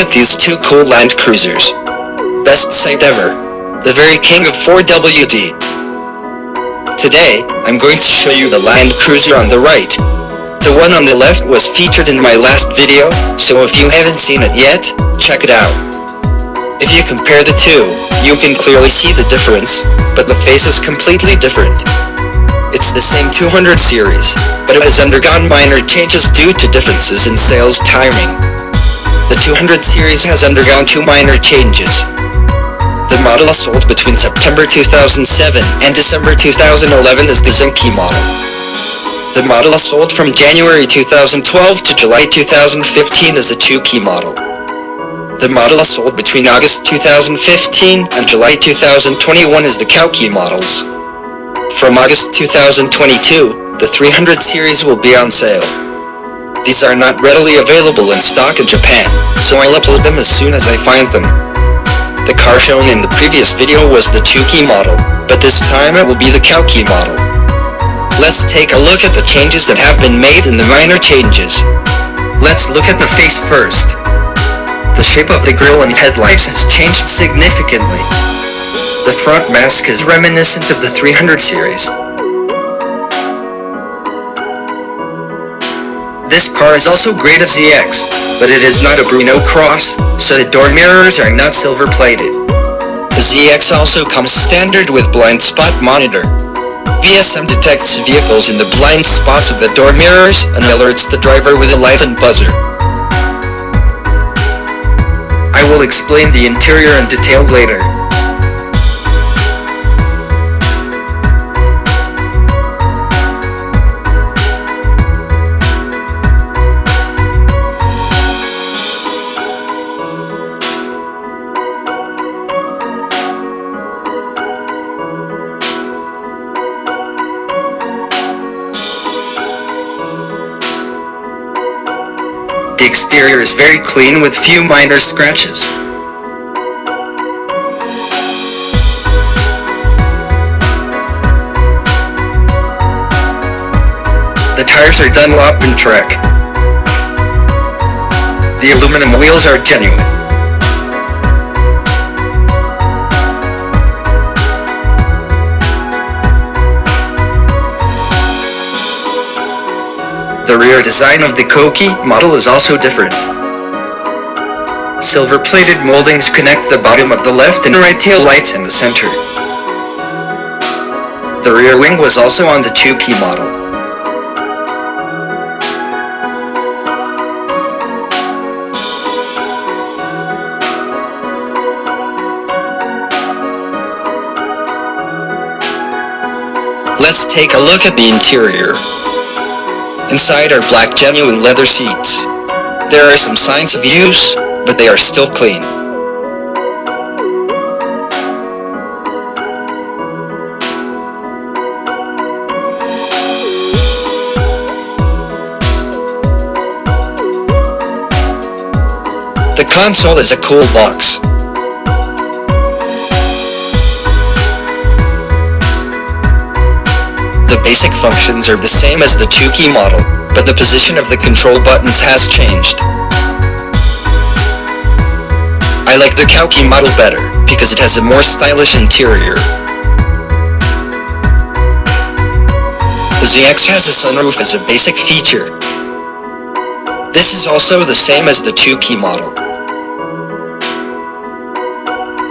at these two cool Land Cruisers. Best sight ever. The very king of 4WD. Today, I'm going to show you the Land Cruiser on the right. The one on the left was featured in my last video, so if you haven't seen it yet, check it out. If you compare the two, you can clearly see the difference, but the face is completely different. It's the same 200 series, but it has undergone minor changes due to differences in sales timing. The 200 series has undergone two minor changes. The model sold between September 2007 and December 2011 is the Kouki model. The model sold from January 2012 to July 2015 is the Kouki model. The model sold between August 2015 and July 2021 is the Kouki models. From August 2022, the 300 series will be on sale. These are not readily available in stock in Japan, so I'll upload them as soon as I find them. The car shown in the previous video was the Kouki model, but this time it will be the Kouki model. Let's take a look at the changes that have been made and the minor changes. Let's look at the face first. The shape of the grille and headlights has changed significantly. The front mask is reminiscent of the 300 series. This car is also great as ZX, but it is not a Bruno Cross, so the door mirrors are not silver plated. The ZX also comes standard with blind spot monitor. VSM detects vehicles in the blind spots of the door mirrors and alerts the driver with a light and buzzer. I will explain the interior in detail later. The exterior is very clean with few minor scratches. The tires are Dunlop and Trek. The aluminum wheels are genuine. The rear design of the Kouki model is also different. Silver-plated moldings connect the bottom of the left and right tail lights in the center. The rear wing was also on the Kouki model. Let's take a look at the interior. Inside are black genuine leather seats. There are some signs of use, but they are still clean. The console is a cool box. The basic functions are the same as the Kouki model, but the position of the control buttons has changed. I like the Kouki model better, because it has a more stylish interior. The ZX has a sunroof as a basic feature. This is also the same as the Kouki model.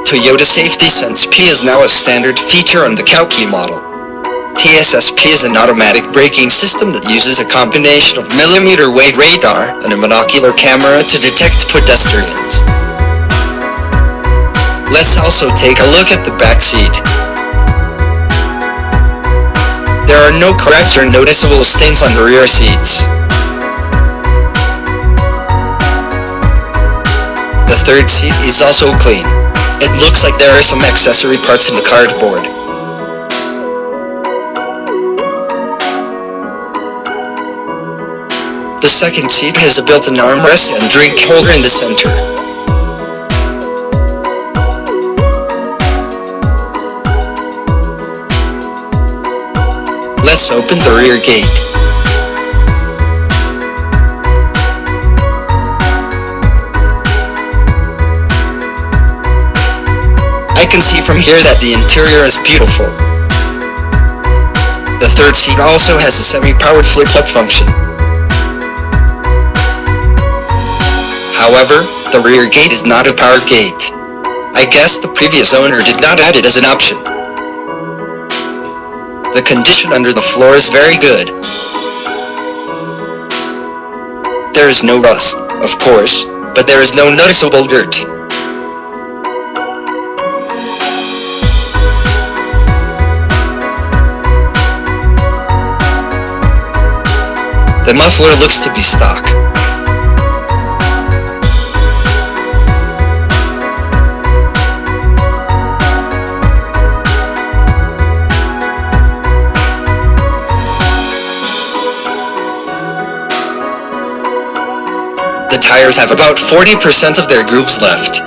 Toyota Safety Sense P is now a standard feature on the Kouki model. TSSP is an automatic braking system that uses a combination of millimeter-wave radar and a monocular camera to detect pedestrians. Let's also take a look at the back seat. There are no cracks or noticeable stains on the rear seats. The third seat is also clean. It looks like there are some accessory parts in the cardboard. The second seat has a built-in armrest and drink holder in the center. Let's open the rear gate. can see from here that the interior is beautiful. The third seat also has a semi-powered flip-up function. However, the rear gate is not a power gate. I guess the previous owner did not add it as an option. The condition under the floor is very good. There is no rust, of course, but there is no noticeable dirt. The muffler looks to be stock. The tires have about 40% of their grooves left.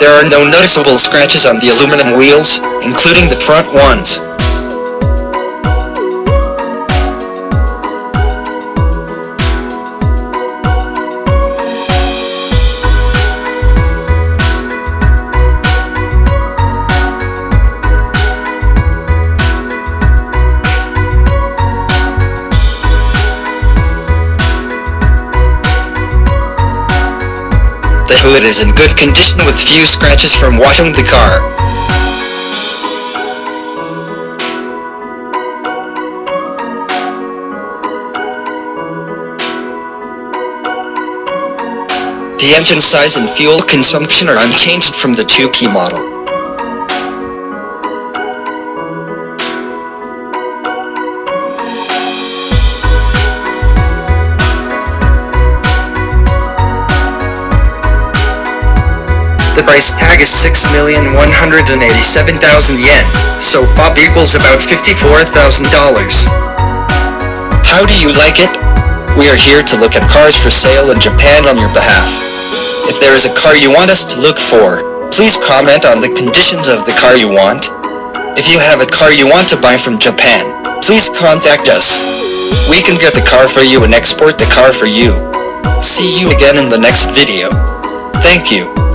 There are no noticeable scratches on the aluminum wheels, including the front ones. The hood is in good condition with few scratches from washing the car. The engine size and fuel consumption are unchanged from the Kouki model. The price tag is 6,187,000 yen, so FOB equals about $54,000. How do you like it? We are here to look at cars for sale in Japan on your behalf. If there is a car you want us to look for, please comment on the conditions of the car you want. If you have a car you want to buy from Japan, please contact us. We can get the car for you and export the car for you. See you again in the next video. Thank you.